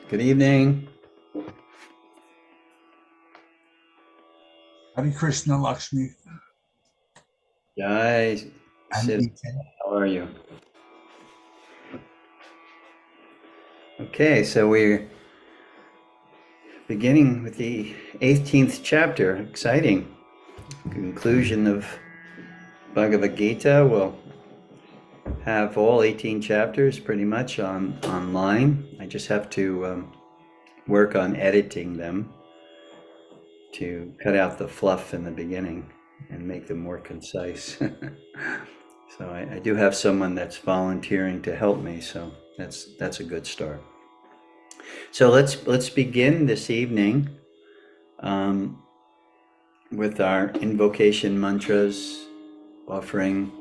Good evening. Hare Krishna, Lakshmi. Jai And Sid, Ethan. how are you? Okay, so we're beginning with the 18th chapter. Exciting. Conclusion of Bhagavad Gita. We'll have all 18 chapters pretty much online. I just have to work on editing them to cut out the fluff in the beginning and make them more concise. So I do have someone that's volunteering to help me, so that's a good start. So let's begin this evening with our invocation mantras, offering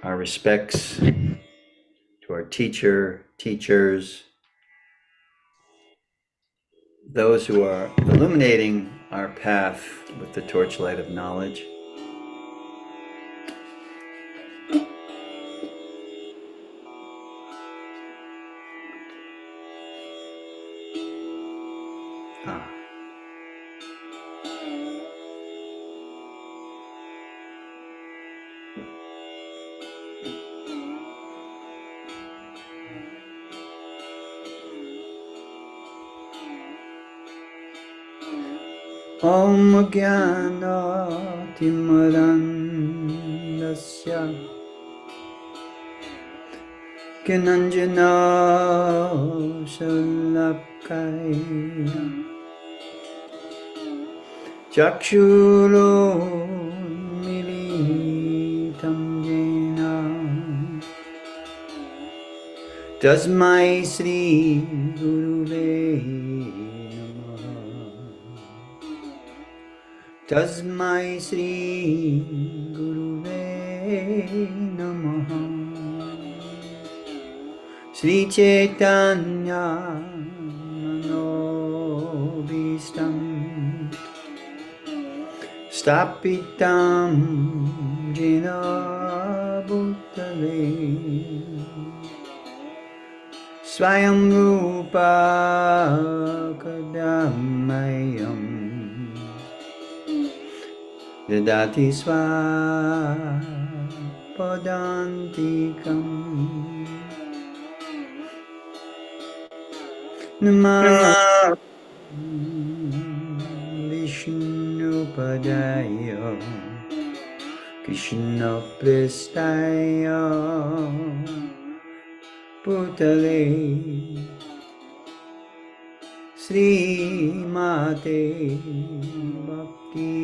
our respects to our teachers, those who are illuminating our path with the torchlight of knowledge. Om Jnana Timarandasya Gyananjana Shalakaya Chakshuro Militam Jena Tasmai Sri Guruve Tasmai Sri Guruve Namaha Sri Chaitanya Manobhistam Stapitam Jena Bhutale Swayam Rupa Kadamayam Yadati Swapadantikam Namah Vishnu Padaya Krishna Prestaya Putale Sri Mate Bhakti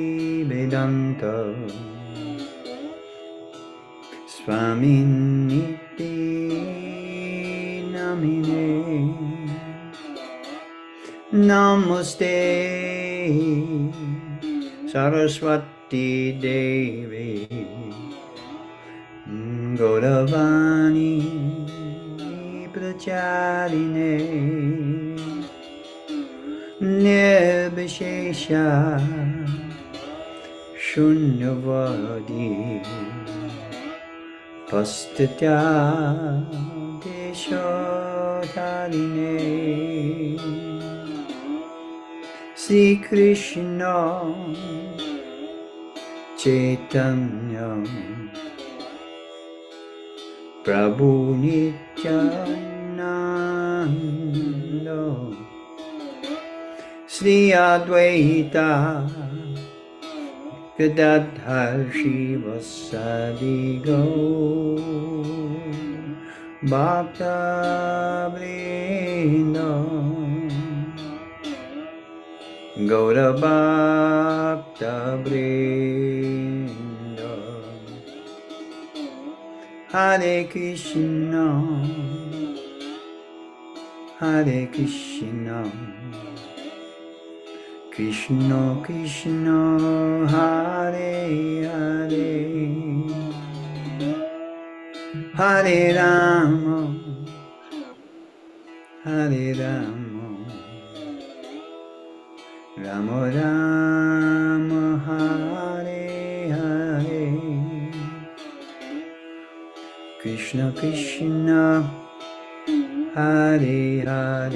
Vedanta Swami Niti Namine Namaste Saraswati Devi Gauravani Pracharine Nirbhishesha Shunyavadi Pastatya Deshotarine Sri Krishna Chaitanya Prabhu Nityananda Sri Advaita Gadadhar Shivasadi Gaur Bhakta Vrinda Gaura Bhakta Vrinda Hare Krishna Hare Krishna Krishna Krishna Hare Hare Hare Rama Hare Rama Rama Rama Hare Hare Krishna Krishna Hare Hare,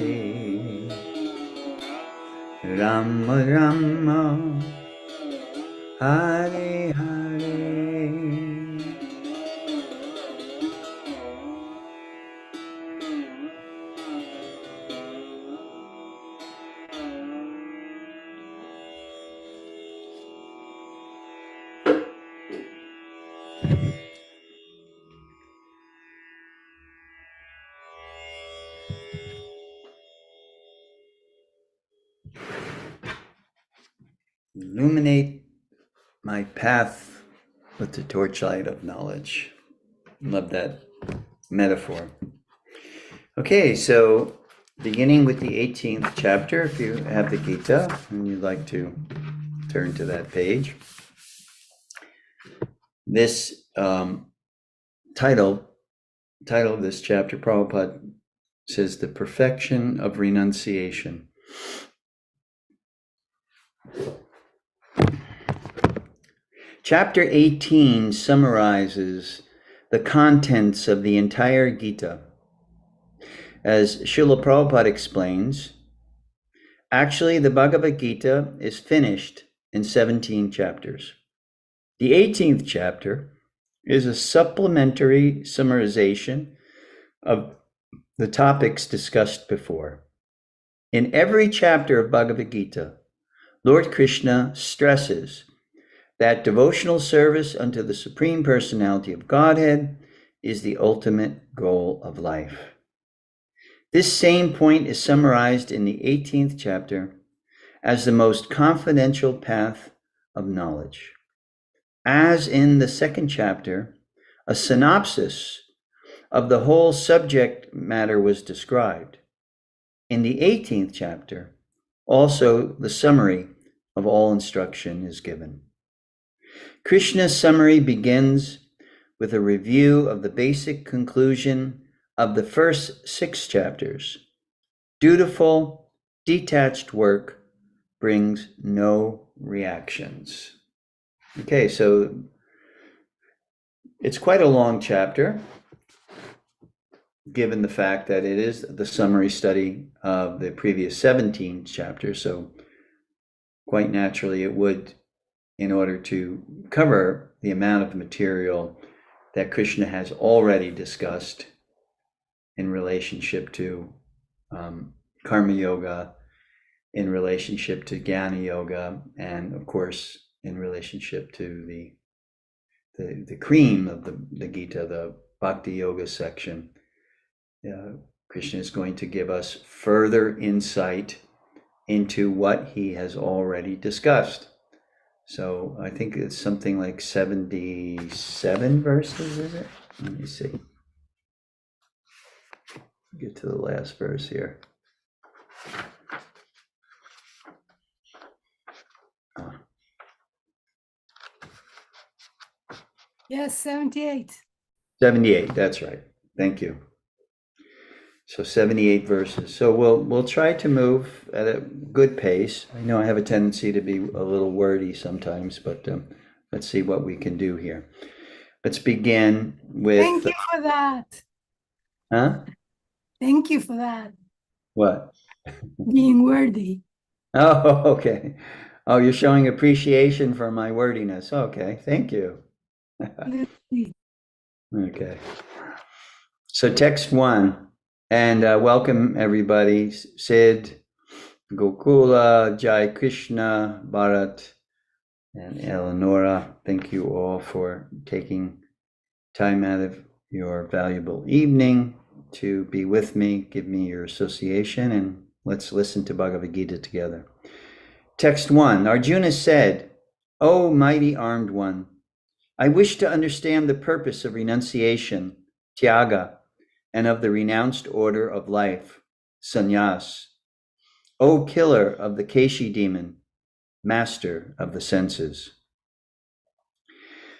Rama Rama, Hare Hare. Illuminate my path with the torchlight of knowledge. Love that metaphor. Okay, so beginning with the 18th chapter, if you have the Gita and you'd like to turn to that page. This title of this chapter, Prabhupada says, The Perfection of Renunciation. Chapter 18 summarizes the contents of the entire Gita. As Srila Prabhupada explains, actually the Bhagavad Gita is finished in 17 chapters. The 18th chapter is a supplementary summarization of the topics discussed before. In every chapter of Bhagavad Gita, Lord Krishna stresses that devotional service unto the Supreme Personality of Godhead is the ultimate goal of life. This same point is summarized in the 18th chapter as the most confidential path of knowledge. As in the second chapter, a synopsis of the whole subject matter was described. In the 18th chapter, also the summary of all instruction is given. Krishna's summary begins with a review of the basic conclusion of the first 6 chapters. Dutiful, detached work brings no reactions. Okay, so it's quite a long chapter, given the fact that it is the summary study of the previous 17 chapters. So quite naturally, it would, in order to cover the amount of material that Krishna has already discussed in relationship to Karma Yoga, in relationship to Jnana Yoga, and of course, in relationship to the cream of the Gita, the Bhakti Yoga section. Krishna is going to give us further insight into what he has already discussed. So I think it's something like 77 verses, is it? Let me see. Get to the last verse here. Yes, 78. 78, that's right. Thank you. So 78 verses. So we'll try to move at a good pace. I know I have a tendency to be a little wordy sometimes, but let's see what we can do here. Let's begin with. Thank you for that. Huh? Thank you for that. What? Being worthy. Oh, okay. Oh, you're showing appreciation for my wordiness. Okay, thank you. Okay. So text 1, and welcome everybody. Sid, Gokula, Jai Krishna, Bharat, and Eleonora. Thank you all for taking time out of your valuable evening to be with me. Give me your association, and let's listen to Bhagavad Gita together. Text 1, Arjuna said, O mighty armed one, I wish to understand the purpose of renunciation, tyaga, and of the renounced order of life, sannyas. O killer of the Keshi demon, master of the senses.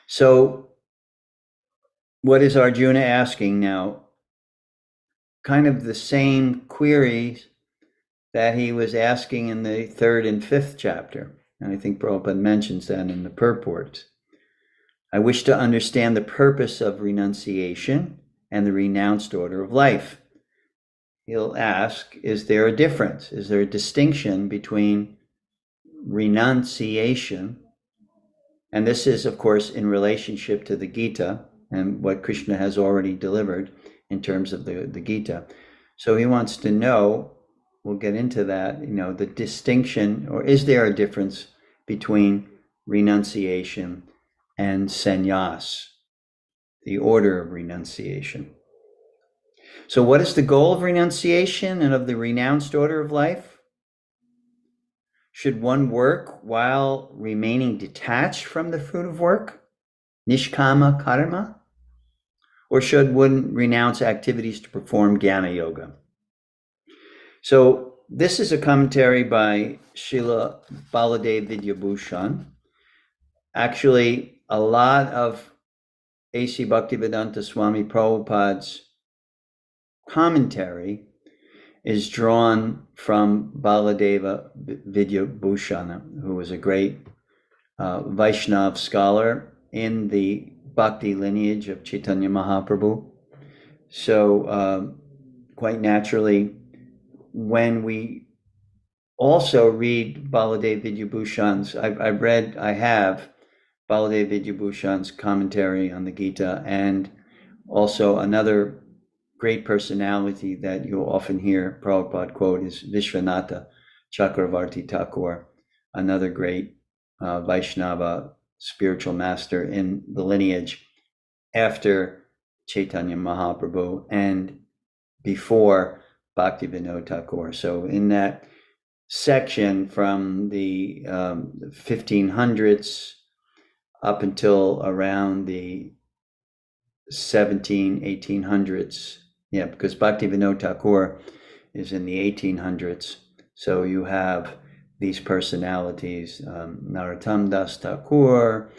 So what is Arjuna asking now? Kind of the same queries that he was asking in the 3rd and 5th chapter. And I think Prabhupada mentions that in the purport. I wish to understand the purpose of renunciation and the renounced order of life. he'll ask, is there a difference? Is there a distinction between renunciation? And this is, of course, in relationship to the Gita and what Krishna has already delivered in terms of the Gita. So he wants to know, we'll get into that, the distinction, or is there a difference between renunciation and sannyas, the order of renunciation. So what is the goal of renunciation and of the renounced order of life? Should one work while remaining detached from the fruit of work? Nishkama karma? Or should one renounce activities to perform Jnana Yoga? So this is a commentary by Srila Baladev Vidyabhushan. Actually, a lot of A.C. Bhaktivedanta Swami Prabhupada's commentary is drawn from Baladeva Vidyabhushana, who was a great Vaishnav scholar in the Bhakti lineage of Chaitanya Mahaprabhu. So quite naturally, when we also read Baladev Vidyabhushan's, I have Baladev Vidyabhushan's commentary on the Gita, and also another great personality that you'll often hear Prabhupada quote is Vishwanatha Chakravarti Thakur, another great Vaishnava spiritual master in the lineage after Chaitanya Mahaprabhu and before Bhaktivinoda Thakur. So in that section from the 1500s up until around the 1800s, because Bhaktivinoda Thakur is in the 1800s. So you have these personalities, Narottam Das Thakur,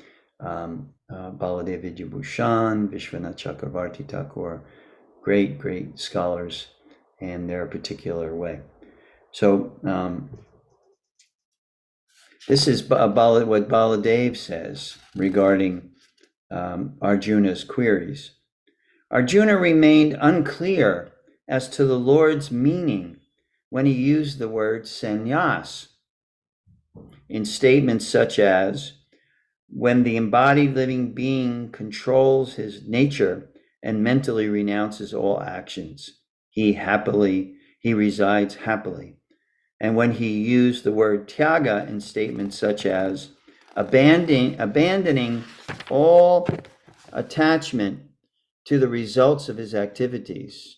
Baladev Vidyabhushan, Vishwanath Chakravarti Thakur, great scholars in their particular way. So this is what Baladev says regarding Arjuna's queries. Arjuna remained unclear as to the Lord's meaning when he used the word sannyas in statements such as, when the embodied living being controls his nature and mentally renounces all actions, he resides happily. And when he used the word tyaga in statements such as abandoning all attachment to the results of his activities.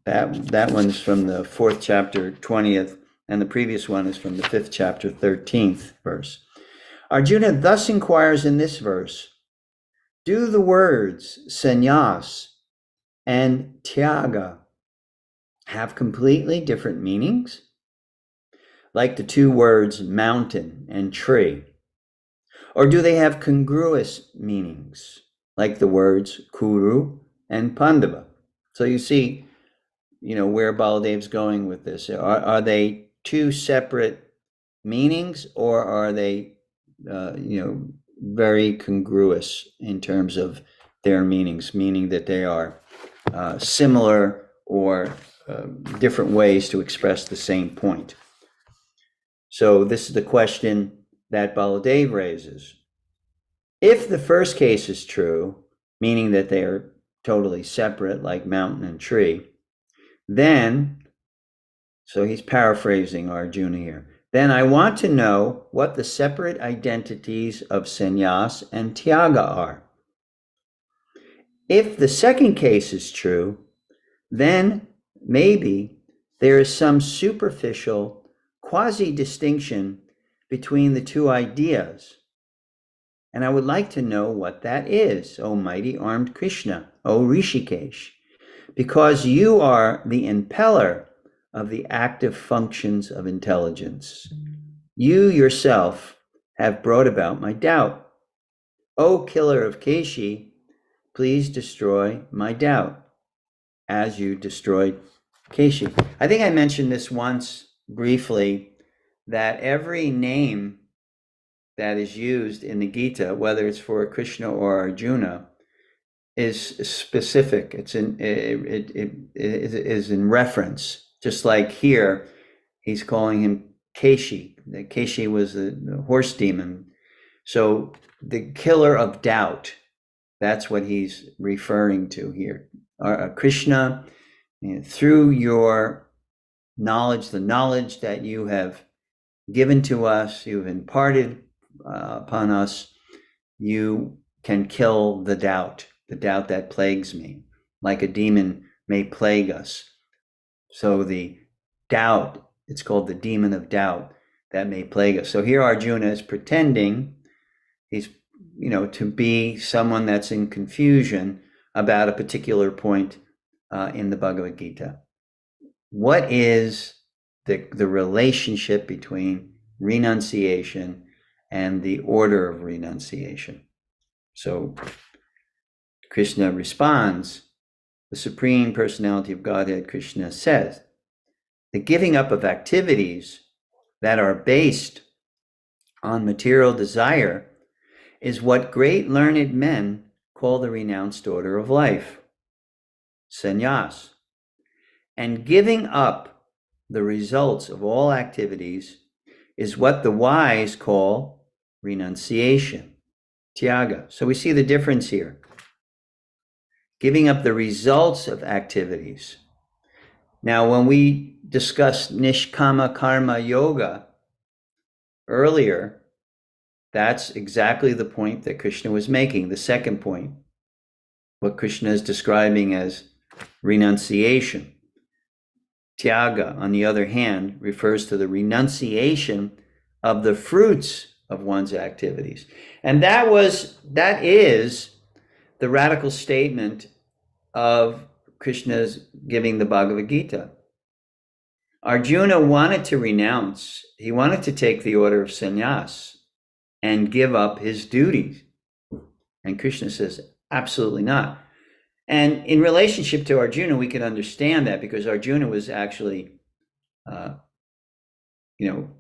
That one's from the 4th chapter, 20th, and the previous one is from the 5th chapter, 13th verse. Arjuna thus inquires in this verse, do the words sannyas and tyaga have completely different meanings? Like the two words mountain and tree? Or do they have congruous meanings, like the words Kuru and Pandava? So you see, where Baladev's going with this. Are they two separate meanings, or are they, very congruous in terms of their meanings, meaning that they are similar or different ways to express the same point? So this is the question that Baladev raises. If the first case is true, meaning that they are totally separate, like mountain and tree, then, so he's paraphrasing Arjuna here, then I want to know what the separate identities of sannyas and tyaga are. If the second case is true, then maybe there is some superficial quasi-distinction between the two ideas. And I would like to know what that is, O mighty armed Krishna, O Rishikesh, because you are the impeller of the active functions of intelligence. You yourself have brought about my doubt. O killer of Keshi, please destroy my doubt, as you destroyed Keshi. I think I mentioned this once briefly, that every name that is used in the Gita, whether it's for Krishna or Arjuna, is specific. It's it is in reference. Just like here, he's calling him Keshi. Keshi was the horse demon. So the killer of doubt, that's what he's referring to here. Krishna, through your knowledge, the knowledge that you have given to us, you've imparted upon us, you can kill the doubt that plagues me, like a demon may plague us. So the doubt, it's called the demon of doubt, that may plague us. So here Arjuna is pretending he's, to be someone that's in confusion about a particular point in the Bhagavad Gita. What is the relationship between renunciation and the order of renunciation? So Krishna responds, the Supreme Personality of Godhead, Krishna says, the giving up of activities that are based on material desire is what great learned men call the renounced order of life, sannyas. And giving up the results of all activities is what the wise call renunciation, tyaga. So we see the difference here. Giving up the results of activities. Now, when we discussed nishkama karma yoga earlier, that's exactly the point that Krishna was making, the second point, what Krishna is describing as renunciation. Tyaga, on the other hand, refers to the renunciation of the fruits of one's activities. And that is the radical statement of Krishna's giving the Bhagavad Gita. Arjuna wanted to renounce, he wanted to take the order of sannyas and give up his duties. And Krishna says, absolutely not. And in relationship to Arjuna, we can understand that because Arjuna was actually,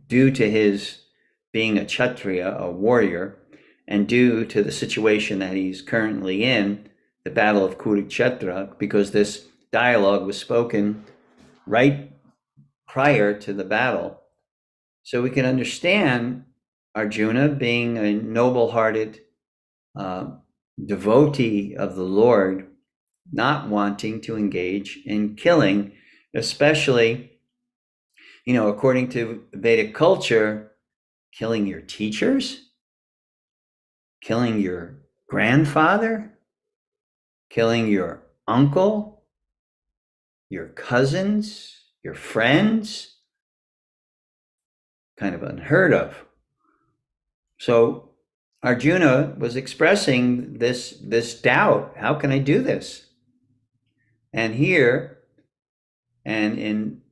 due to his being a Kshatriya, a warrior, and due to the situation that he's currently in, the Battle of Kurukshetra, because this dialogue was spoken right prior to the battle. So we can understand Arjuna being a noble-hearted devotee of the Lord, not wanting to engage in killing, especially, according to Vedic culture, killing your teachers, killing your grandfather, killing your uncle, your cousins, your friends, kind of unheard of. So Arjuna was expressing this doubt. How can I do this? And here, and in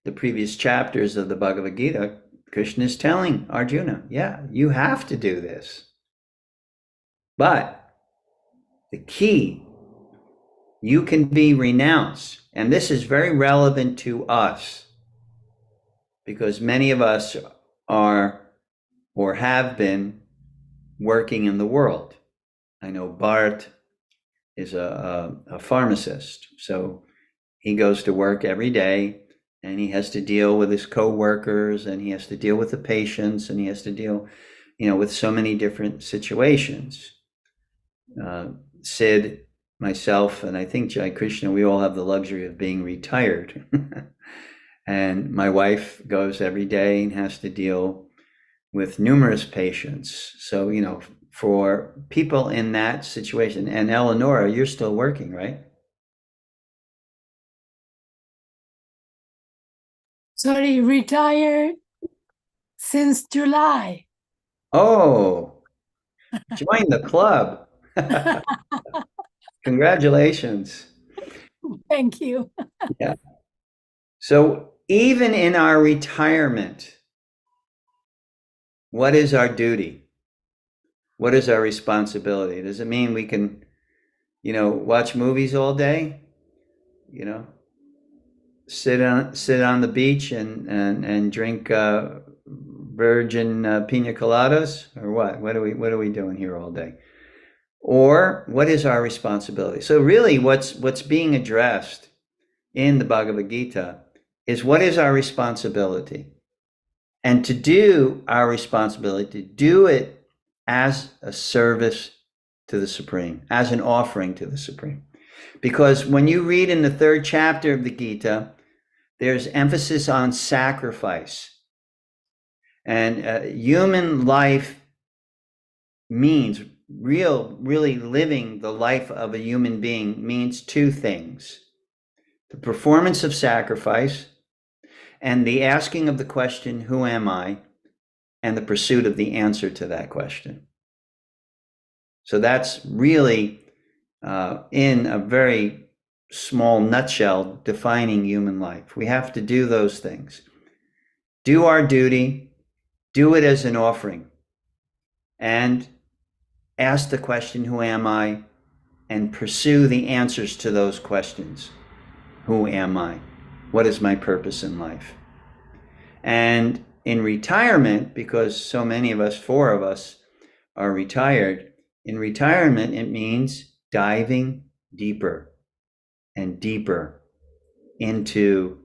the previous chapters of the Bhagavad Gita, Krishna is telling Arjuna, yeah, you have to do this. But the key, you can be renounced. And this is very relevant to us because many of us are or have been working in the world. I know Bart is a pharmacist, so he goes to work every day and he has to deal with his co-workers and he has to deal with the patients and he has to deal, with so many different situations. Sid, myself, and I think Jai Krishna, we all have the luxury of being retired. And my wife goes every day and has to deal with numerous patients. So, for people in that situation, and Eleonora, you're still working, right? Sorry, retired since July. Oh, join the club. Congratulations. Thank you. Yeah. So even in our retirement, what is our duty? What is our responsibility? Does it mean we can, watch movies all day? Sit on the beach and drink virgin pina coladas, or what? What are we doing here all day? Or what is our responsibility? So really what's being addressed in the Bhagavad Gita is what is our responsibility? And to do our responsibility, to do it as a service to the Supreme, as an offering to the Supreme. Because when you read in the 3rd chapter of the Gita, there's emphasis on sacrifice. And human life means really living the life of a human being means 2 things: the performance of sacrifice and the asking of the question, who am I? And the pursuit of the answer to that question. So that's really, in a very small nutshell, defining human life. We have to do those things. Do our duty, do it as an offering, and ask the question, who am I? And pursue the answers to those questions. Who am I? What is my purpose in life? And in retirement, because so many of us, 4 of us, are retired, in retirement, it means diving deeper and deeper into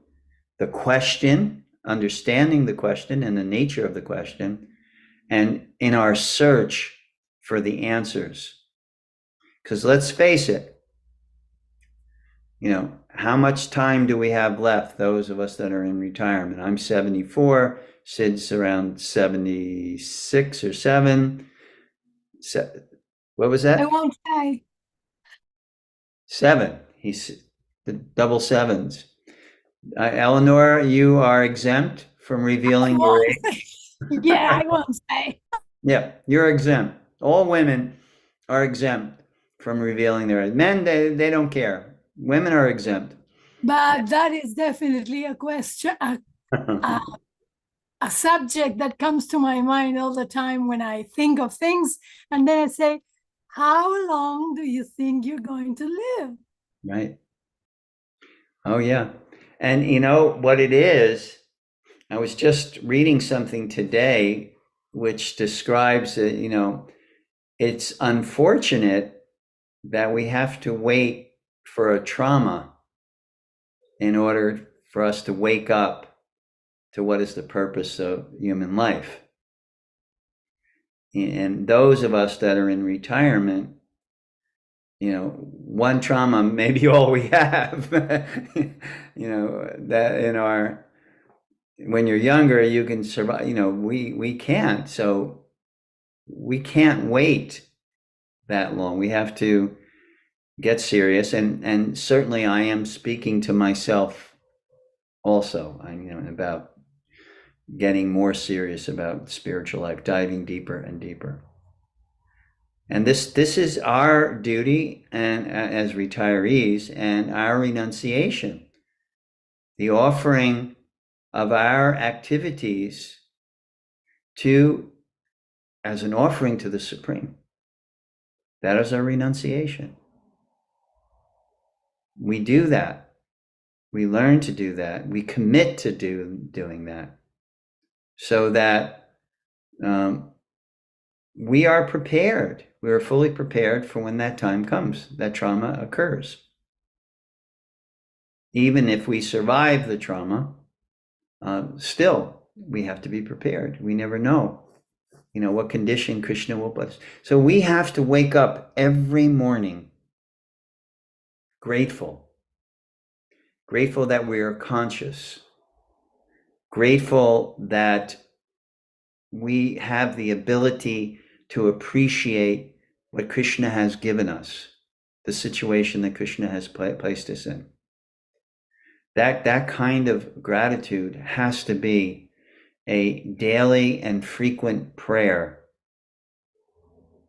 the question, understanding the question and the nature of the question, and in our search for the answers. Because let's face it, how much time do we have left, those of us that are in retirement? I'm 74, Sid's around 76 or 7. What was that? I won't say. 7. He's the double 7s. Eleanor, you are exempt from revealing your age. Yeah, I won't say. Yeah, you're exempt. All women are exempt from revealing their age. Men, they don't care. Women are exempt. But that is definitely a question, a subject that comes to my mind all the time when I think of things. And then I say, how long do you think you're going to live? Right. Oh, yeah. And you know what it is? I was just reading something today which describes it. It's unfortunate that we have to wait for a trauma in order for us to wake up to what is the purpose of human life. And those of us that are in retirement, one trauma may be all we have. That when you're younger, you can survive. We can't. So we can't wait that long. We have to get serious. And certainly I am speaking to myself also, about getting more serious about spiritual life, diving deeper and deeper. And this is our duty, and as retirees, and our renunciation, the offering of our activities as an offering to the Supreme. That is our renunciation. We do that. We learn to do that. We commit to doing that, so that we are prepared. We are fully prepared for when that time comes, that trauma occurs. Even if we survive the trauma, still, we have to be prepared. We never know, what condition Krishna will bless. So we have to wake up every morning grateful that we are conscious, grateful that we have the ability to appreciate what Krishna has given us, the situation that Krishna has placed us in. That kind of gratitude has to be a daily and frequent prayer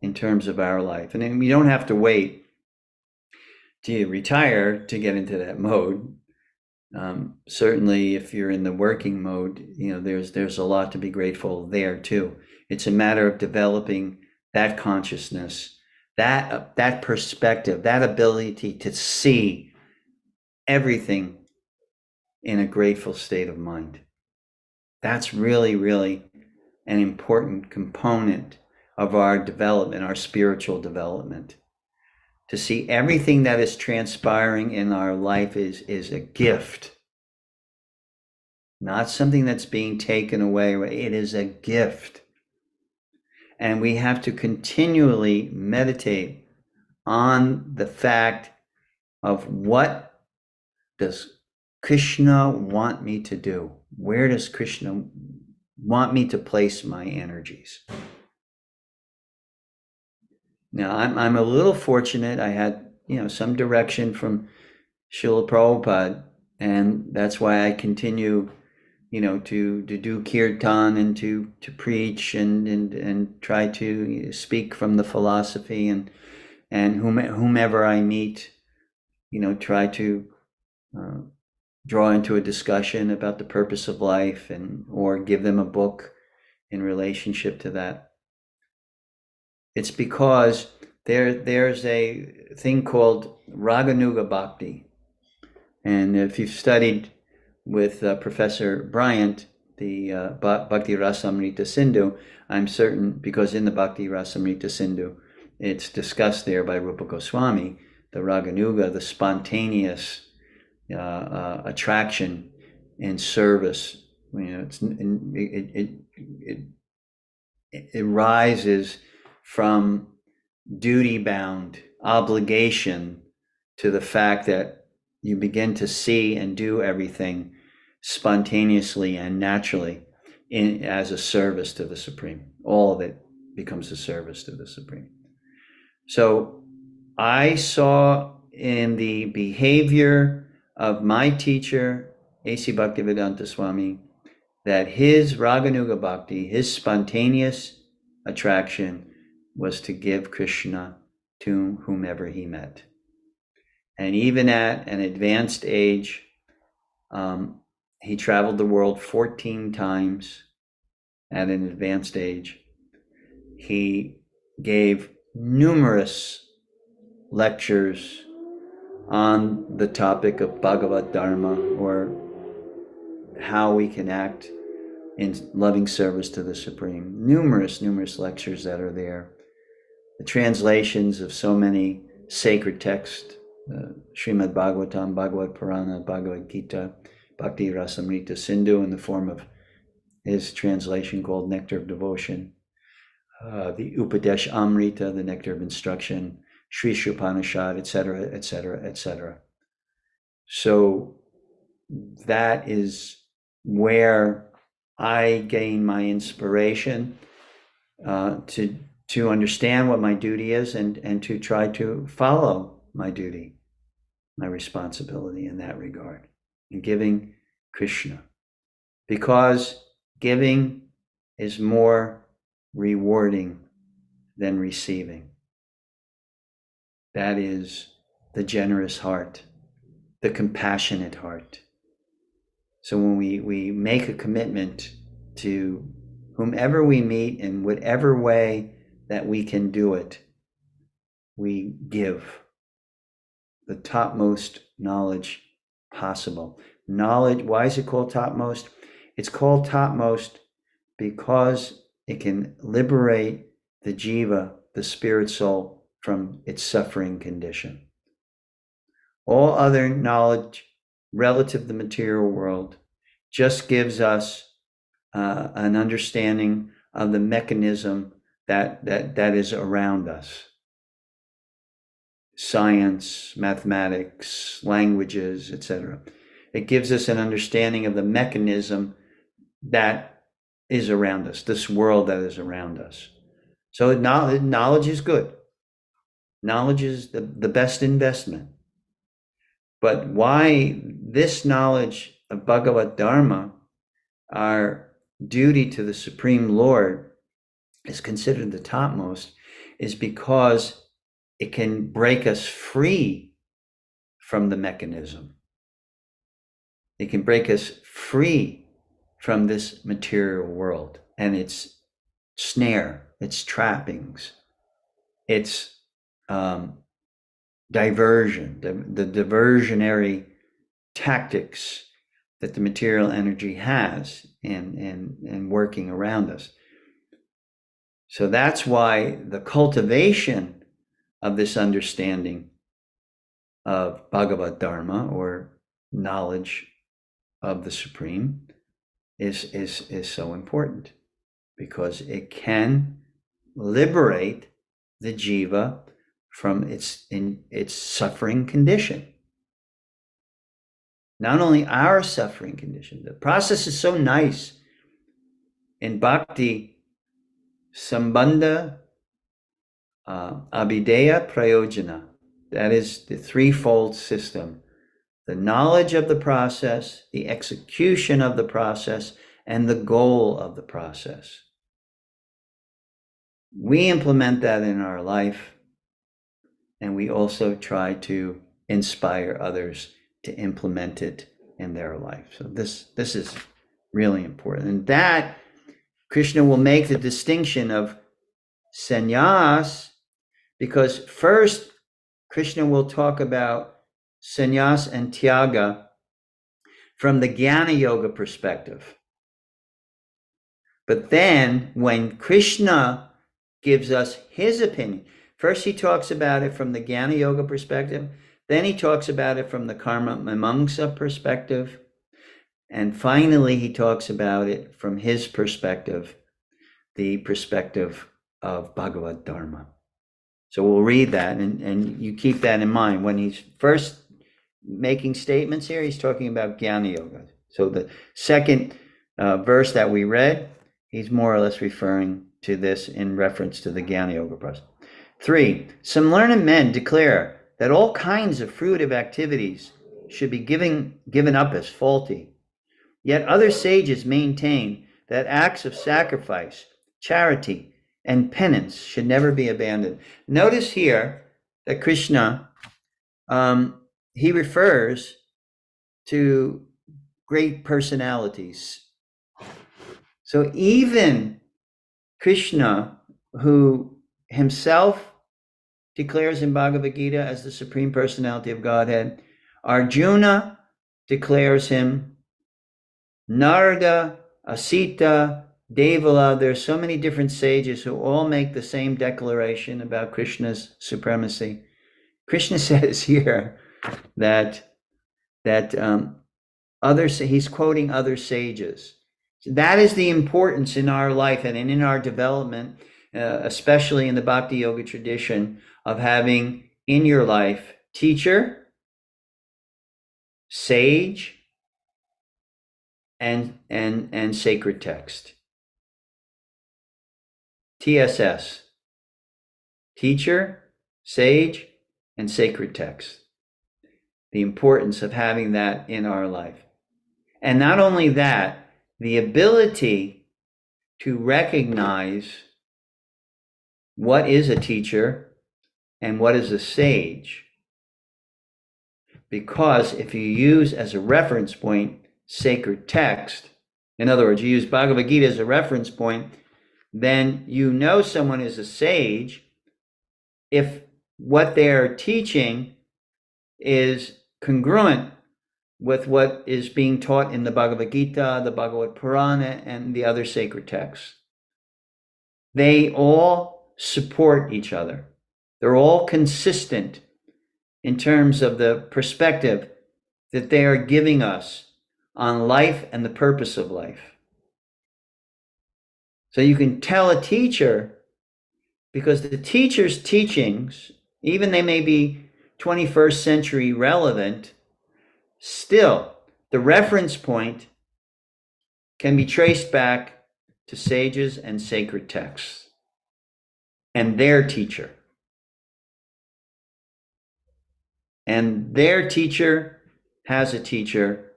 in terms of our life. And we don't have to wait to retire to get into that mode. Certainly, if you're in the working mode, there's a lot to be grateful there too. It's a matter of developing that consciousness, that perspective, that ability to see everything in a grateful state of mind. That's really, really an important component of our development, our spiritual development. to see everything that is transpiring in our life is a gift, not something that's being taken away. It is a gift. And we have to continually meditate on the fact of what does Krishna want me to do? Where does Krishna want me to place my energies? Now, I'm a little fortunate. I had, some direction from Srila Prabhupada, and that's why I continue, to do kirtan and to preach and try to speak from the philosophy and whomever I meet, try to draw into a discussion about the purpose of life or give them a book in relationship to that. It's because there's a thing called Raganuga Bhakti. And if you've studied with Professor Bryant, the Bhakti Rasamrita Sindhu, I'm certain, because in the Bhakti Rasamrita Sindhu, it's discussed there by Rupa Goswami, the Raganuga, the spontaneous attraction and service. It rises from duty-bound obligation to the fact that you begin to see and do everything spontaneously and naturally as a service to the Supreme. All of it becomes a service to the Supreme. So I saw in the behavior of my teacher, A.C. Bhaktivedanta Swami, that his Raganuga Bhakti, his spontaneous attraction, was to give Krishna to whomever he met. And even at an advanced age, he traveled the world 14 times at an advanced age. He gave numerous lectures on the topic of Bhagavad Dharma, or how we can act in loving service to the Supreme. Numerous lectures that are there. The translations of so many sacred texts, Srimad Bhagavatam, Bhagavad Purana, Bhagavad Gita, Bhakti Rasamrita Sindhu in the form of his translation called Nectar of Devotion, the Upadesh Amrita, the Nectar of Instruction, Sri Upanishad, etc., etc., etc. So that is where I gain my inspiration to understand what my duty is and to try to follow my duty, my responsibility in that regard, in giving Krishna. Because giving is more rewarding than receiving. That is the generous heart, the compassionate heart. So when we make a commitment to whomever we meet in whatever way that we can do it, we give the topmost knowledge possible. Knowledge, why is it called topmost? It's called topmost because it can liberate the jiva, the spirit soul, from its suffering condition. All other knowledge relative to the material world just gives us an understanding of the mechanism that is around us. Science, mathematics, languages, etc. It gives us an understanding of the mechanism that is around us, this world that is around us. So knowledge is good. Knowledge is the best investment. But why this knowledge of Bhagavad Dharma, our duty to the Supreme Lord, is considered the topmost, is because it can break us free from the mechanism. It can break us free from this material world and its snare, its trappings, its diversion, the diversionary tactics that the material energy has in working around us. So that's why the cultivation of this understanding of Bhagavad Dharma, or knowledge of the Supreme, is so important, because it can liberate the jiva from its suffering condition. Not only our suffering condition. The process is so nice in bhakti: sambandha, abhideya, prayojana. That is the threefold system: the knowledge of the process, the execution of the process, and the goal of the process. We implement that in our life, and we also try to inspire others to implement it in their life. So this is really important. And that Krishna will make the distinction of sannyas, because first Krishna will talk about sannyas and tyaga from the Jnana Yoga perspective. But then when Krishna gives us his opinion, first he talks about it from the Jnana Yoga perspective, then he talks about it from the Karma Mimamsa perspective, and finally he talks about it from his perspective, the perspective of Bhagavad Dharma. So we'll read that, and you keep that in mind. When he's first making statements here, he's talking about Jnana Yoga. So the second verse that we read, he's more or less referring to this in reference to the Jnana Yoga process. 3, some learned men declare that all kinds of fruitive activities should be given up as faulty. Yet other sages maintain that acts of sacrifice, charity, and penance should never be abandoned. Notice here that Krishna, he refers to great personalities. So even Krishna, who himself declares in Bhagavad Gita as the Supreme Personality of Godhead, Arjuna declares him, Narada, Asita, Devala, there's so many different sages who all make the same declaration about Krishna's supremacy. Krishna says here that he's quoting other sages. That is the importance in our life and in our development, especially in the Bhakti Yoga tradition, of having in your life teacher, sage, and sacred text. TSS, teacher, sage, and sacred text. The importance of having that in our life. And not only that, the ability to recognize what is a teacher and what is a sage. Because if you use as a reference point sacred text, in other words, you use Bhagavad Gita as a reference point, then you know someone is a sage if what they're teaching is congruent with what is being taught in the Bhagavad Gita, the Bhagavad Purana, and the other sacred texts. They all support each other. They're all consistent in terms of the perspective that they are giving us on life and the purpose of life. So you can tell a teacher, because the teacher's teachings, even they may be 21st century relevant, still the reference point can be traced back to sages and sacred texts and their teacher. And their teacher has a teacher,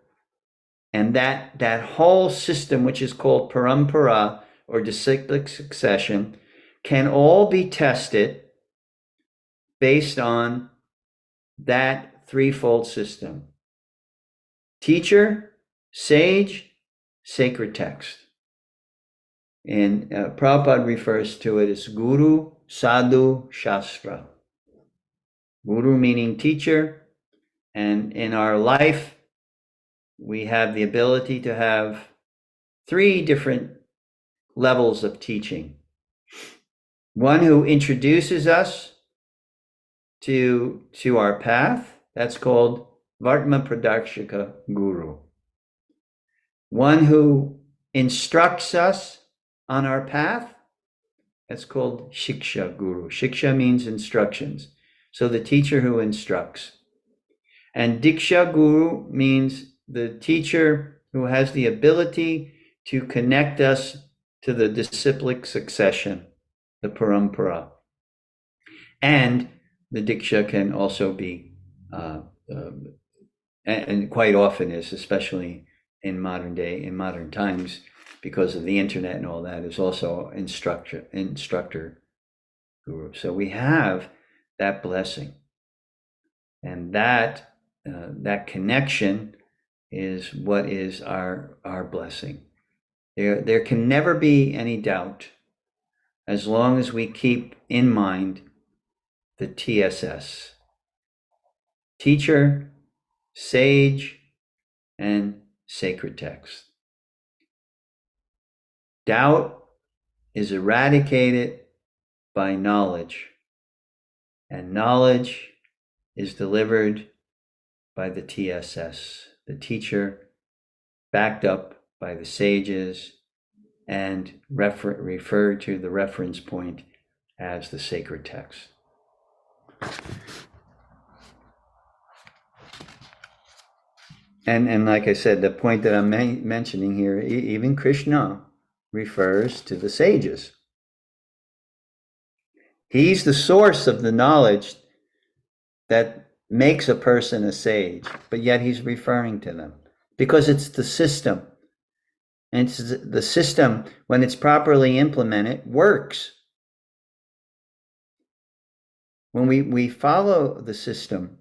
and that whole system, which is called parampara, or disciplic succession, can all be tested based on that threefold system: teacher, sage, sacred text. And Prabhupada refers to it as Guru, Sadhu, Shastra. Guru meaning teacher, and in our life, we have the ability to have 3 different levels of teaching. One who introduces us to our path, that's called Vartma Pradakshika Guru. One who instructs us on our path, that's called Shiksha Guru. Shiksha means instructions. So the teacher who instructs. And Diksha Guru means the teacher who has the ability to connect us to the disciplic succession, the parampara. And the Diksha can also be, and quite often is, especially in modern times, because of the internet and all that, is also instructor guru. So we have that blessing, and that connection is what is our blessing. There can never be any doubt as long as we keep in mind the TSS: teacher, sage, and sacred text. Doubt is eradicated by knowledge, and knowledge is delivered by the TSS, the teacher, backed up by the sages, and referred to the reference point as the sacred text. And like I said, the point that I'm mentioning here, even Krishna refers to the sages. He's the source of the knowledge that makes a person a sage, but yet he's referring to them because it's the system. And it's the system, when it's properly implemented, works. When we follow the system,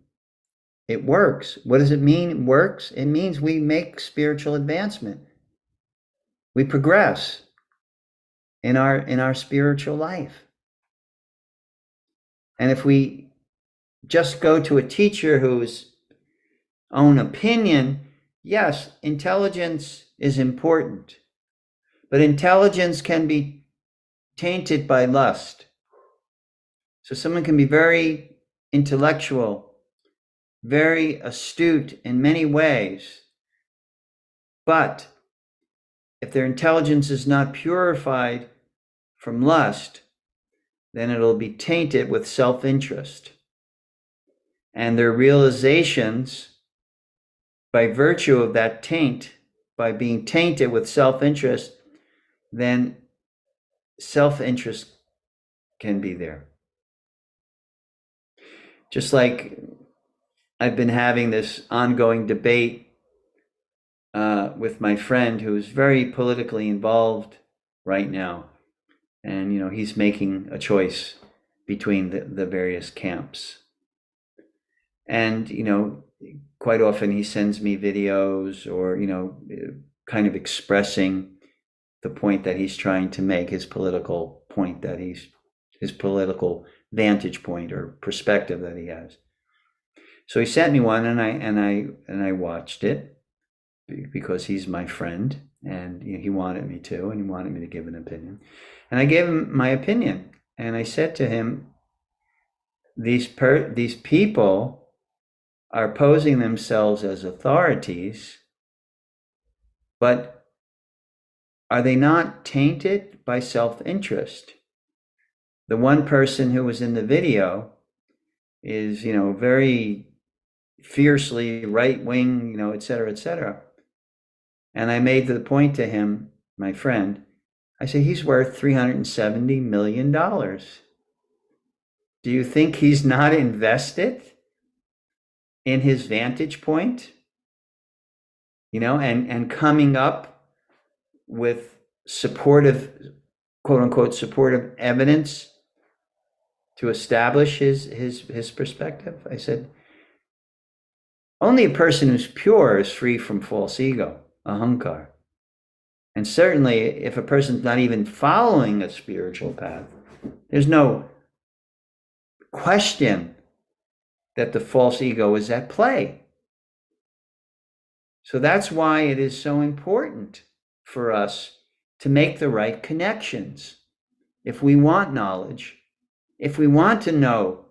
it works. What does it mean, it works? It means we make spiritual advancement. We progress in our spiritual life. And if we just go to a teacher whose own opinion, yes, intelligence is important, but intelligence can be tainted by lust. So someone can be very intellectual, very astute in many ways, but if their intelligence is not purified from lust, then it'll be tainted with self-interest. And their realizations, by virtue of that taint, by being tainted with self-interest, then self-interest can be there. Just like I've been having this ongoing debate with my friend who's very politically involved right now. And, he's making a choice between the various camps. And, quite often he sends me videos or, kind of expressing the point that he's trying to make, his political point that his political vantage point or perspective that he has. So he sent me one and I watched it because he's my friend and he wanted me to, and he wanted me to give an opinion. And I gave him my opinion. And I said to him, these people are posing themselves as authorities, but are they not tainted by self-interest? The one person who was in the video is, very fiercely right-wing, et cetera, et cetera. And I made the point to him, my friend, I said, he's worth $370 million. Do you think he's not invested in his vantage point? And coming up with supportive, quote unquote, supportive evidence to establish his perspective? I said, only a person who's pure is free from false ego, ahankar. And certainly if a person's not even following a spiritual path, there's no question that the false ego is at play. So that's why it is so important for us to make the right connections. If we want knowledge, if we want to know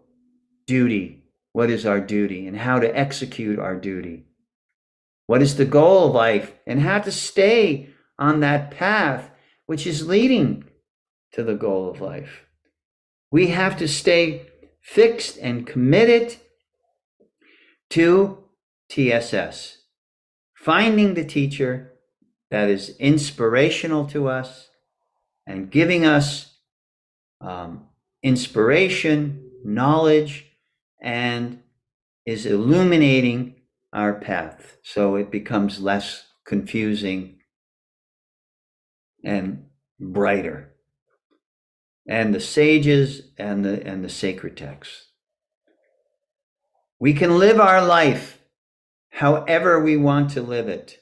duty. What is our duty and how to execute our duty? What is the goal of life and how to stay on that path which is leading to the goal of life? We have to stay fixed and committed to TSS, finding the teacher that is inspirational to us and giving us inspiration, knowledge, and is illuminating our path so it becomes less confusing and brighter. And the sages and the sacred texts. We can live our life however we want to live it,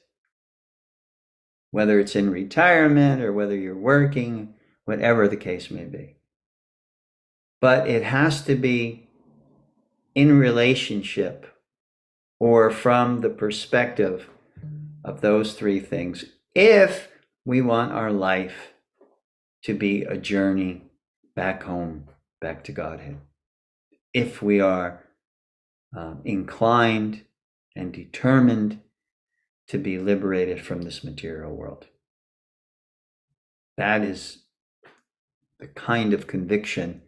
whether it's in retirement or whether you're working, whatever the case may be. But it has to be in relationship or from the perspective of those three things if we want our life to be a journey back home, back to Godhead. If we are inclined and determined to be liberated from this material world. That is the kind of conviction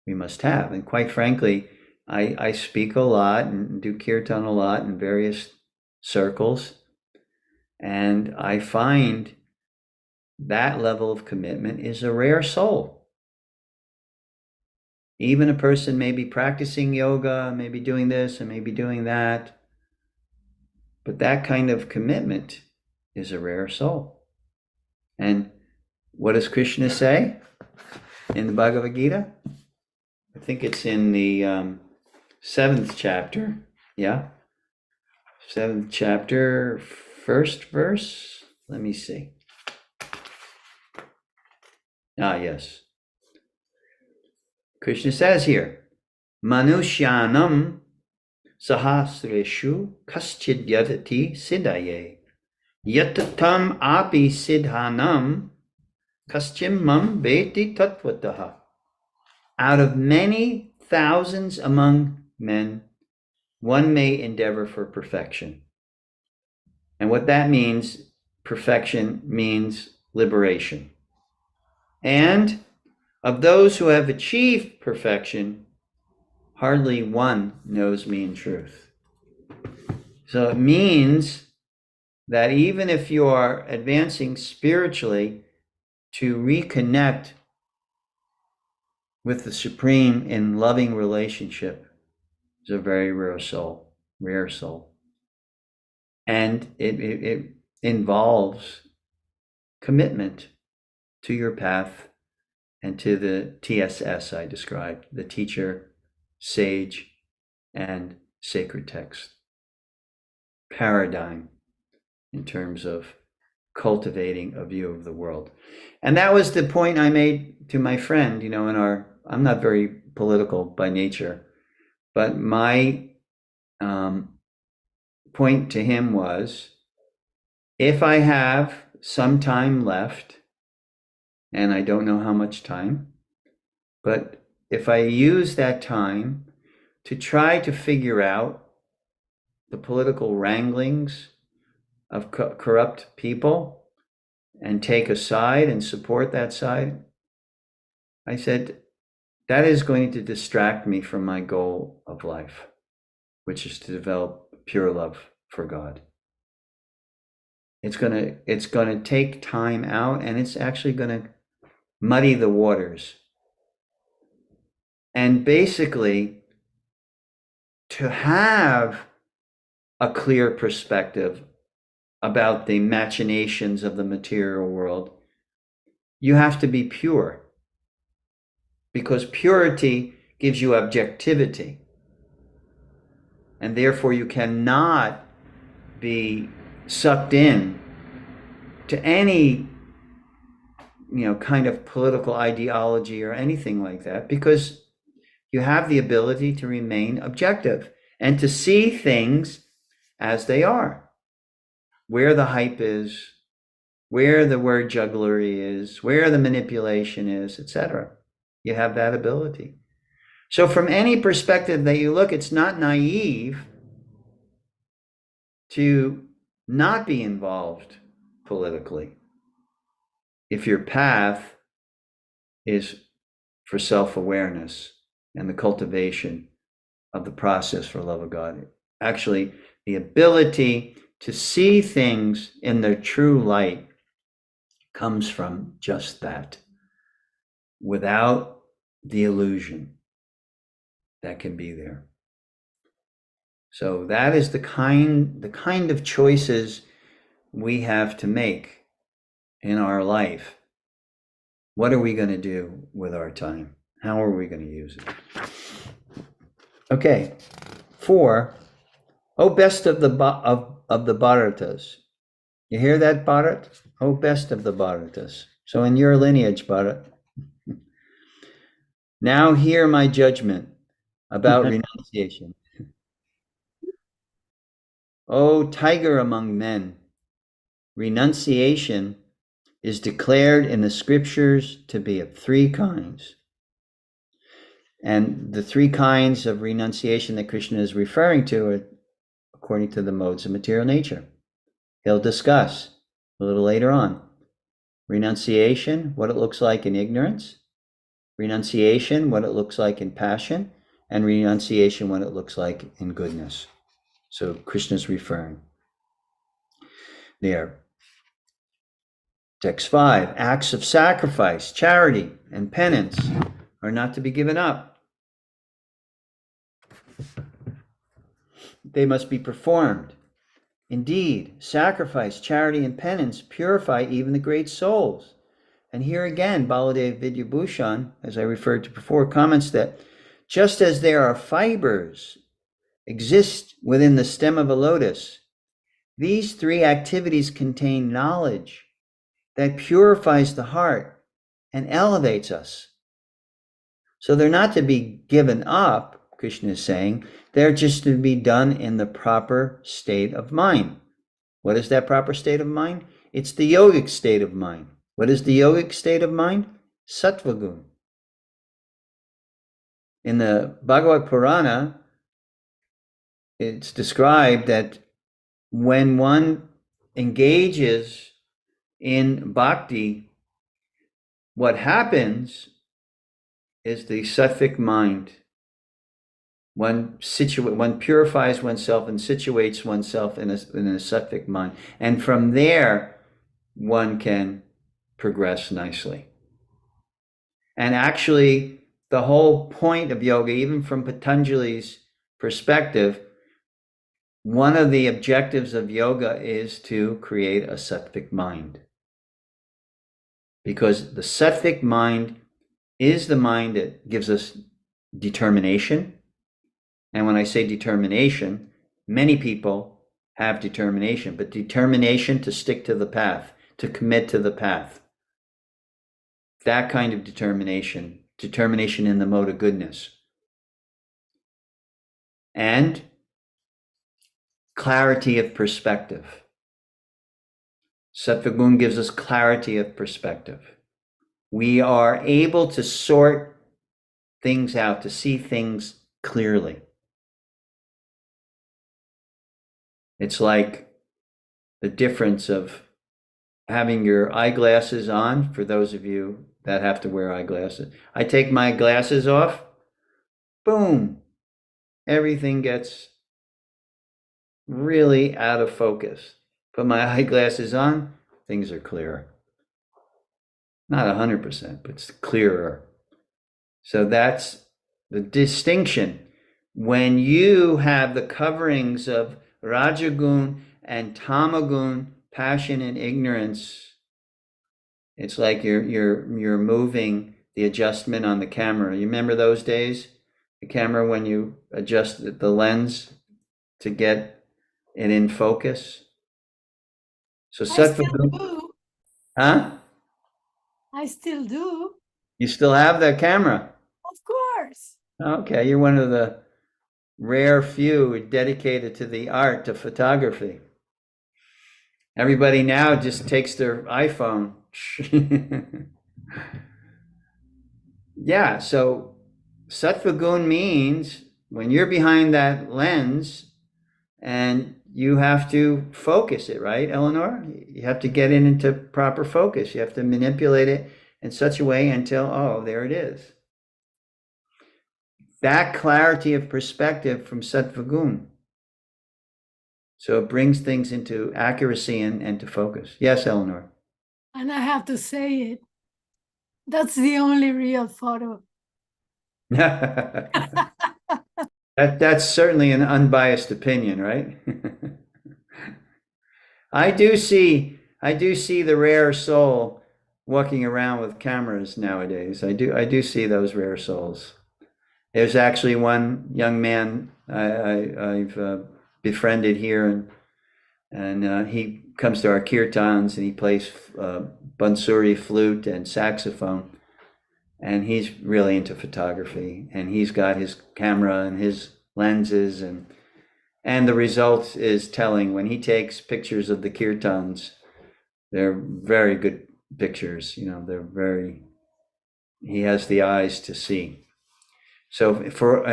we must have. And quite frankly, I speak a lot and do kirtan a lot in various circles. And I find that level of commitment is a rare soul. Even a person may be practicing yoga, maybe doing this and maybe doing that. But that kind of commitment is a rare soul. And what does Krishna say in the Bhagavad Gita? I think it's in the 7th chapter. Yeah. 7th chapter, 1st verse. Let me see. Yes. Krishna says here, Manushyanam sahasreshu kaschid yadati siddhaye yatatam api siddhanam kaschim mam veti tattvataha. Out of many thousands among men, one may endeavor for perfection. And what that means, perfection means liberation. And of those who have achieved perfection, hardly one knows me in truth. So it means that even if you are advancing spiritually to reconnect with the Supreme in loving relationship, is a very rare soul. And it involves commitment to your path and to the TSS I described, the teacher, sage, and sacred text paradigm in terms of cultivating a view of the world. And that was the point I made to my friend, I'm not very political by nature, but my point to him was, if I have some time left, and I don't know how much time, but if I use that time to try to figure out the political wranglings of corrupt people and take a side and support that side, I said, that is going to distract me from my goal of life, which is to develop pure love for God. It's going to take time out, and it's actually going to muddy the waters. And basically, to have a clear perspective about the machinations of the material world, you have to be pure. Because purity gives you objectivity. And therefore you cannot be sucked in to any kind of political ideology or anything like that, because you have the ability to remain objective and to see things as they are, where the hype is, where the word jugglery is, where the manipulation is, etc. You have that ability. So from any perspective that you look, it's not naive to not be involved politically if your path is for self-awareness and the cultivation of the process for love of God. Actually, the ability to see things in their true light comes from just that, without the illusion that can be there. So that is the kind of choices we have to make in our life. What are we going to do with our time? How are we going to use it? Okay. 4. Oh, best of the Bharatas. You hear that, Bharat? Oh, best of the Bharatas. So in your lineage, Bharat, now hear my judgment about renunciation. O tiger among men, renunciation is declared in the scriptures to be of 3 kinds. And the 3 kinds of renunciation that Krishna is referring to are according to the modes of material nature. He'll discuss a little later on. Renunciation, what it looks like in ignorance. Renunciation, what it looks like in passion. And renunciation, what it looks like in goodness. So Krishna's referring there. Text 5, acts of sacrifice, charity, and penance are not to be given up. They must be performed. Indeed, sacrifice, charity, and penance purify even the great souls. And here again, Baladev Vidyabhushan, as I referred to before, comments that just as there are fibers exist within the stem of a lotus, these 3 activities contain knowledge that purifies the heart and elevates us. So they're not to be given up, Krishna is saying. They're just to be done in the proper state of mind. What is that proper state of mind? It's the yogic state of mind. What is the yogic state of mind? Sattva gun. In the Bhagavad Purana, it's described that when one engages in bhakti, what happens is the sattvic mind. One purifies oneself and situates oneself in a sattvic mind. And from there, one can progress nicely. And actually, the whole point of yoga, even from Patanjali's perspective, one of the objectives of yoga is to create a sattvic mind. Because the sattvic mind is the mind that gives us determination. And when I say determination, many people have determination, but determination to stick to the path, to commit to the path. That kind of determination in the mode of goodness. And clarity of perspective. Sattva-gun gives us clarity of perspective. We are able to sort things out, to see things clearly. It's like the difference of having your eyeglasses on, for those of you that have to wear eyeglasses. I take my glasses off, boom, everything gets really out of focus. Put my eyeglasses on, things are clearer. Not 100%, but it's clearer. So that's the distinction. When you have the coverings of Rajagun and Tamagun, passion and ignorance, it's like you're moving the adjustment on the camera. You remember those days? The camera, when you adjust the lens to get it in focus. So I still do. Huh? I still do. You still have that camera? Of course. Okay, you're one of the rare few dedicated to the art of photography. Everybody now just takes their iPhone. Yeah, so Sattva gun means when you're behind that lens and you have to focus it, right, Eleanor? You have to get it into proper focus. You have to manipulate it in such a way until, oh, there it is. That clarity of perspective from Sattva gun. So it brings things into accuracy and to focus. Yes, Eleanor. And I have to say it. That's the only real photo. That's certainly an unbiased opinion, right? I do see the rare soul walking around with cameras nowadays. I do see those rare souls. There's actually one young man I've befriended here, and he comes to our kirtans and he plays bansuri, flute, and saxophone. And he's really into photography, and he's got his camera and his lenses, and the result is telling. When he takes pictures of the kirtans, they're very good pictures. He has the eyes to see. So for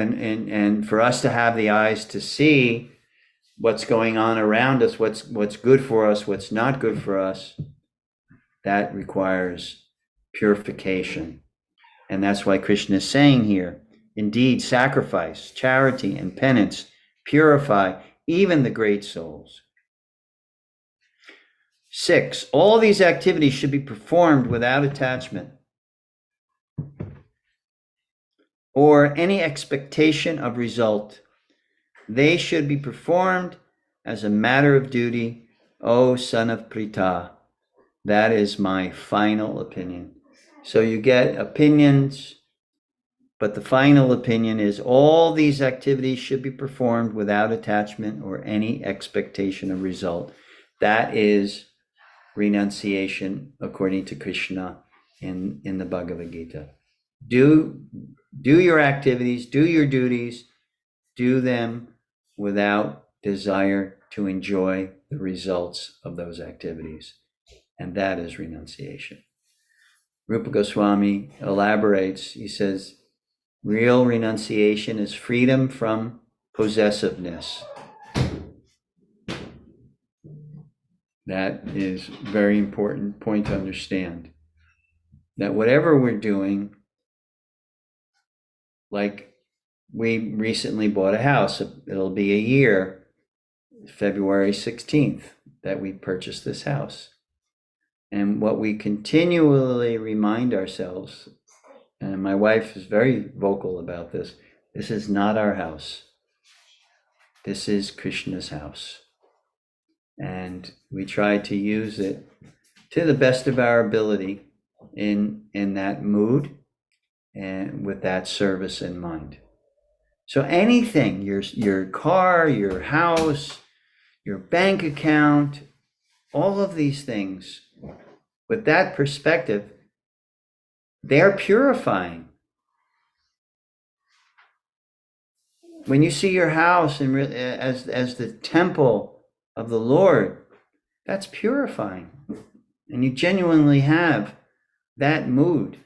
us to have the eyes to see what's going on around us, what's good for us, what's not good for us, that requires purification. And that's why Krishna is saying here, indeed, sacrifice, charity, and penance purify even the great souls. 6, all these activities should be performed without attachment or any expectation of result. They should be performed as a matter of duty, O son of Pritha. That is my final opinion. So you get opinions, but the final opinion is all these activities should be performed without attachment or any expectation of result. That is renunciation according to Krishna in the Bhagavad Gita. Do your activities, do your duties, do them without desire to enjoy the results of those activities. And that is renunciation. Rupa Goswami elaborates, he says, real renunciation is freedom from possessiveness. That is a very important point to understand. That whatever we're doing, like we recently bought a house, it'll be a year, February 16th, that we purchased this house. And what we continually remind ourselves, and my wife is very vocal about this is not our house. This is Krishna's house. And we try to use it to the best of our ability in that mood and with that service in mind. So anything, your car, your house, your bank account, all of these things, with that perspective, they're purifying. When you see your house and as the temple of the Lord, that's purifying. And you genuinely have that mood.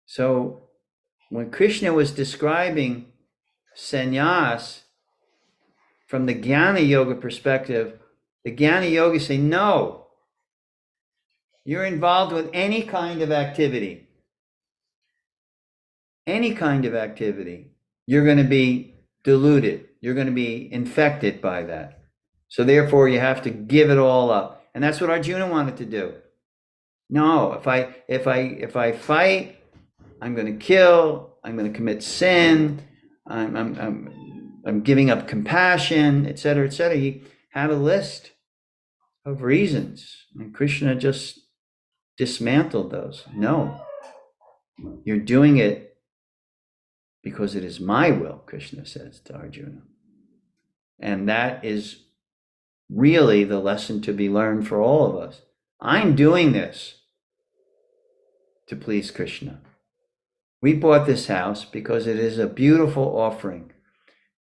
So when Krishna was describing sannyas from the Jnana Yoga perspective, the Jnana Yogis say, no, you're involved with any kind of activity. Any kind of activity, you're going to be deluded. You're going to be infected by that. So therefore, you have to give it all up. And that's what Arjuna wanted to do. No, if I fight, I'm going to kill. I'm going to commit sin. I'm giving up compassion, etc., etc. He had a list of reasons, and Krishna just dismantled those. No, you're doing it because it is my will, Krishna says to Arjuna. And that is really the lesson to be learned for all of us. I'm doing this to please Krishna. We bought this house because it is a beautiful offering.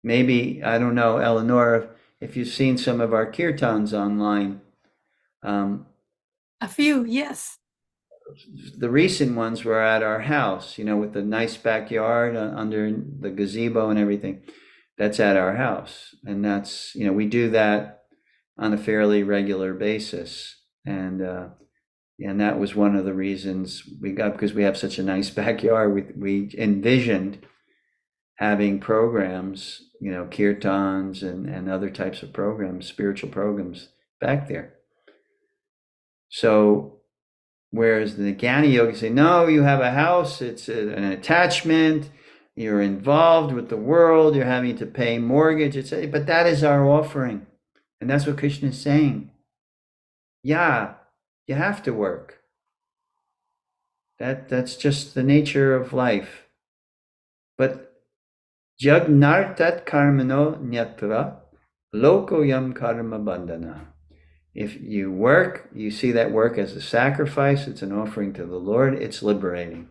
Maybe, I don't know, Eleanor, if you've seen some of our kirtans online. A few, yes. the recent ones were at our house, with the nice backyard under the gazebo and everything. That's at our house. And that's, we do that on a fairly regular basis. And that was one of the reasons we got, because we have such a nice backyard. We envisioned having programs, kirtans and other types of programs, spiritual programs back there. So, whereas the Jnana Yogi say, no, you have a house, it's an attachment, you're involved with the world, you're having to pay mortgage, etc. But that is our offering. And that's what Krishna is saying. Yeah, you have to work. That's just the nature of life. But jagnartat karmano nyatra loko yam karma bandhana. If you work, you see that work as a sacrifice, it's an offering to the Lord, it's liberating.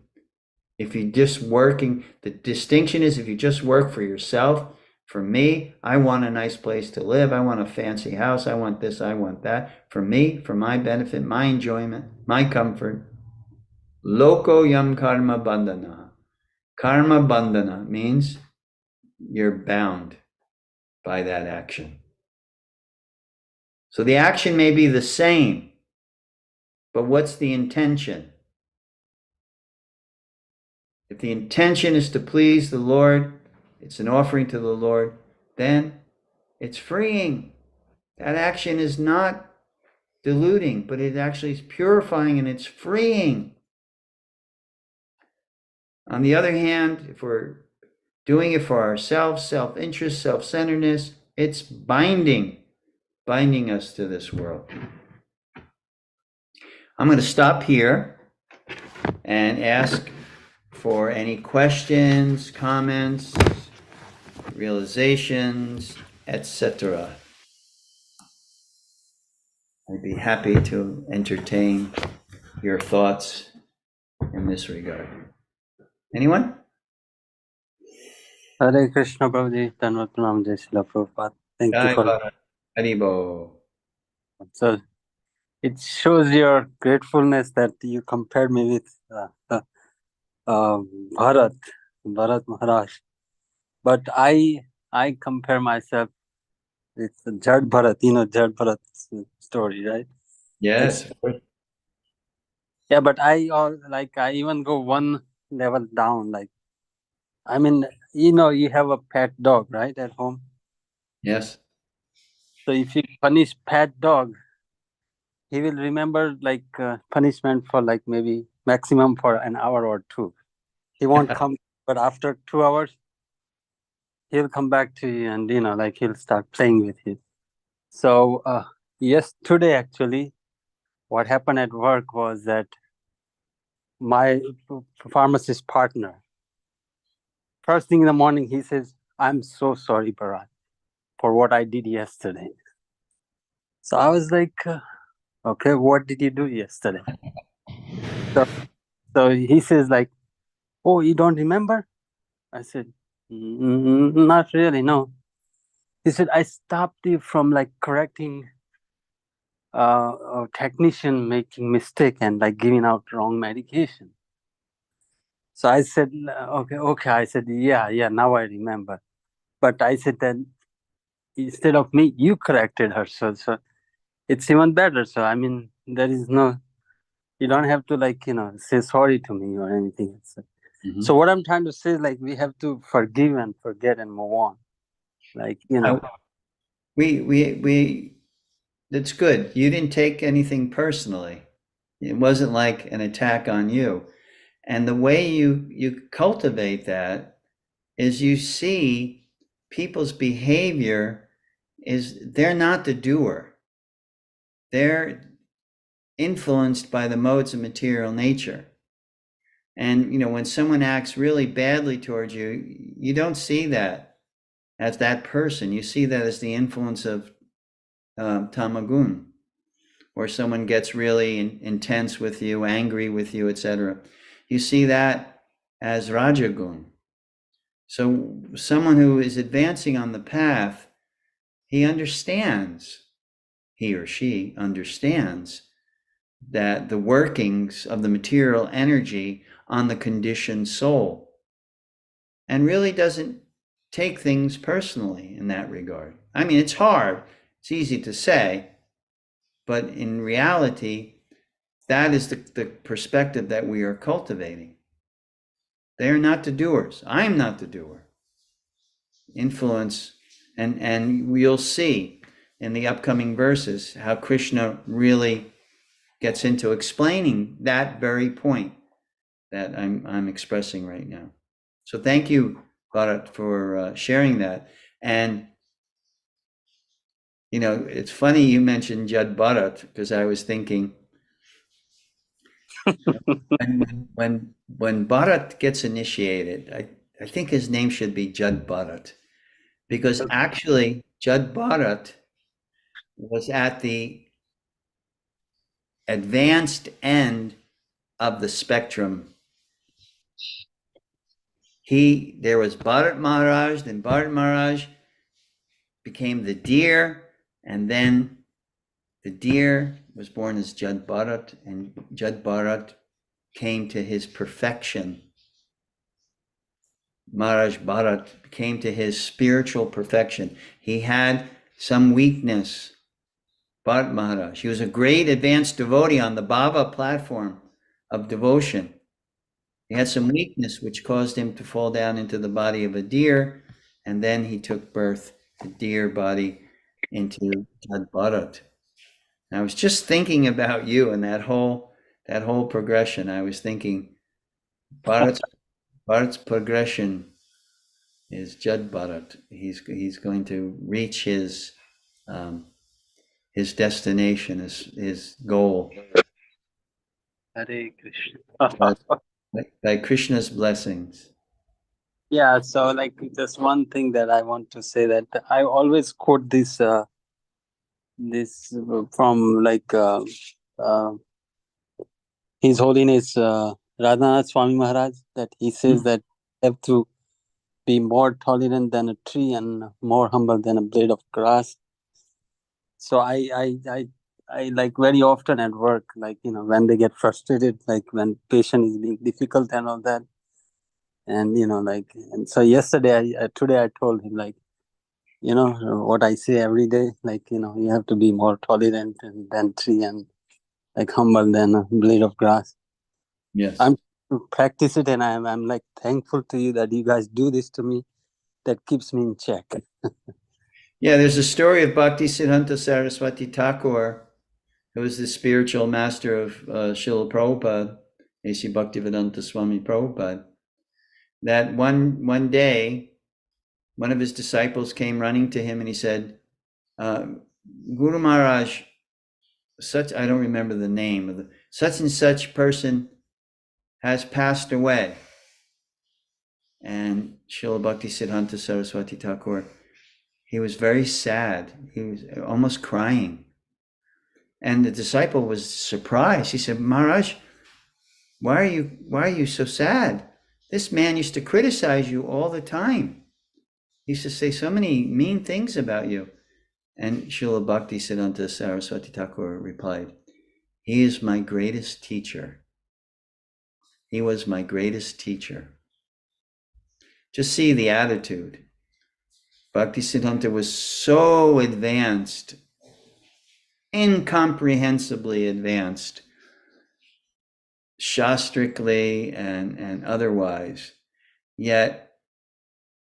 If you're just working, the distinction is if you just work for yourself, for me, I want a nice place to live, I want a fancy house, I want this, I want that. For me, for my benefit, my enjoyment, my comfort. Loko yam karma bandhana. Karma bandhana means you're bound by that action. So the action may be the same, but what's the intention? If the intention is to please the Lord, it's an offering to the Lord, then it's freeing. That action is not diluting, but it actually is purifying and it's freeing. On the other hand, if we're doing it for ourselves, self-interest, self-centeredness, it's binding us to this world. I'm going to stop here and ask for any questions, comments, realizations, etc. I'd be happy to entertain your thoughts in this regard. Anyone? Hare Krishna Prabhuji, Dhanvat Pranam Jai Srila Prabhupada. Thank you for Haribo. So it shows your gratefulness that you compared me with Bharat Maharaj. But I compare myself with Jad Bharat, Jad Bharat's story, right? Yes. Yeah, but I even go one level down. I mean, you have a pet dog, right, at home? Yes. So if you punish pet dog, he will remember punishment for maybe maximum for an hour or two. He won't come, but after 2 hours, he'll come back to you and, he'll start playing with you. So, yesterday actually, what happened at work was that my pharmacist partner, first thing in the morning, he says, I'm so sorry, Bharat, for what I did yesterday. So I was like, okay, what did you do yesterday? So he says oh, you don't remember? I said, not really, no. He said, I stopped you from correcting a technician making mistake and giving out wrong medication. So I said, okay. I said, yeah, now I remember. But I said that instead of me, you corrected her. So it's even better. So, I mean, there is no, you don't have to say sorry to me or anything. So what I'm trying to say is we have to forgive and forget and move on. We that's good. You didn't take anything personally. It wasn't like an attack on you. And the way you cultivate that is you see people's behavior is they're not the doer. They're influenced by the modes of material nature. And when someone acts really badly towards you, you don't see that as that person. You see that as the influence of tamagun, or someone gets really intense with you, angry with you, etc. You see that as rajagun. So someone who is advancing on the path, he or she understands that the workings of the material energy on the conditioned soul, and really doesn't take things personally in that regard. I mean, it's hard, it's easy to say, but in reality, that is the perspective that we are cultivating. They are not the doers. I am not the doer. Influence, and we'll see in the upcoming verses how Krishna really gets into explaining that very point that I'm expressing right now. So thank you, Bharat, for sharing that. And you know, it's funny you mentioned Judd Bharat, because I was thinking when Bharat gets initiated, I think his name should be Judd Bharat, because actually Judd Bharat was at the advanced end of the spectrum. There was Bharat Maharaj, then Bharat Maharaj became the deer, and then the deer was born as Judd Bharat, and Judd Bharat came to his perfection. Maharaj Bharat came to his spiritual perfection. He had some weakness, Bharat Maharaj. He was a great advanced devotee on the Bhava platform of devotion. He had some weakness which caused him to fall down into the body of a deer, and then he took birth, the deer body, into Judd Bharat. I was just thinking about you and that whole progression. I was thinking Bharat's progression is Judd Bharat. He's going to reach his destination, his goal. Hare Krishna. by Krishna's blessings. Yeah, so like just one thing that I want to say, that I always quote this from like His Holiness Radhanath Swami Maharaj, that he says that you have to be more tolerant than a tree and more humble than a blade of grass. So I like very often at work, like, you know, when they get frustrated, like when patient is being difficult and all that. And, you know, like, and so yesterday, today I told him, like, you know, what I say every day, like, you know, you have to be more tolerant than tree and like humble than a blade of grass. Yes. I'm to practice it, and I'm like thankful to you that you guys do this to me. That keeps me in check. Yeah, there's a story of Bhaktisiddhanta Saraswati Thakur, who was the spiritual master of Srila Prabhupada, A.C. Bhaktivedanta Swami Prabhupada, that one day, one of his disciples came running to him and he said, Guru Maharaj, I don't remember the name of such and such person has passed away. And Srila Bhaktisiddhanta Saraswati Thakur, he was very sad. He was almost crying. And the disciple was surprised. He said, Maharaj, why are you so sad? This man used to criticize you all the time. He used to say so many mean things about you. And Srila Bhaktisiddhanta Saraswati Thakur replied, he is my greatest teacher. He was my greatest teacher. Just see the attitude. Bhaktisiddhanta was so advanced, incomprehensibly advanced, shastrically and otherwise. Yet,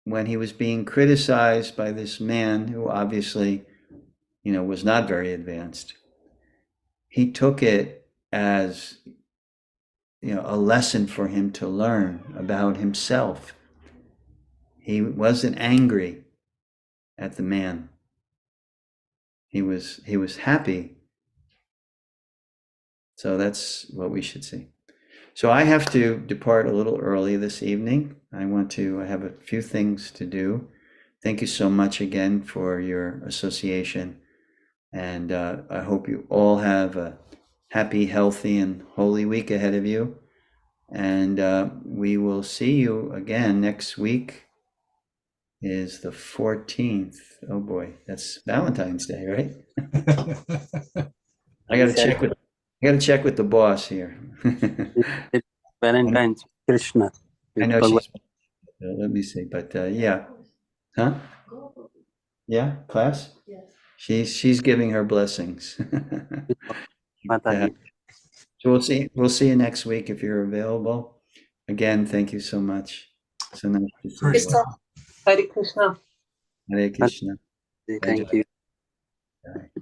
when he was being criticized by this man who obviously, you know, was not very advanced, he took it as, you know, a lesson for him to learn about himself. He wasn't angry at the man. He was happy. So that's what we should see. So I have to depart a little early this evening. I have a few things to do. Thank you so much again for your association. And I hope you all have a happy, healthy, and holy week ahead of you. And we will see you again next week. Is the 14th. Oh boy, that's Valentine's Day, right? I got to check with I got to check with the boss here. It's Valentine's Krishna. I with know Bhagavad- let me see, but yeah. Huh? Yeah, class? She's giving her blessings. Mataji. So we'll see you next week if you're available. Again, thank you so much. So nice to see you. Krishna. Hare Krishna. Hare Krishna. Thank you. Bye.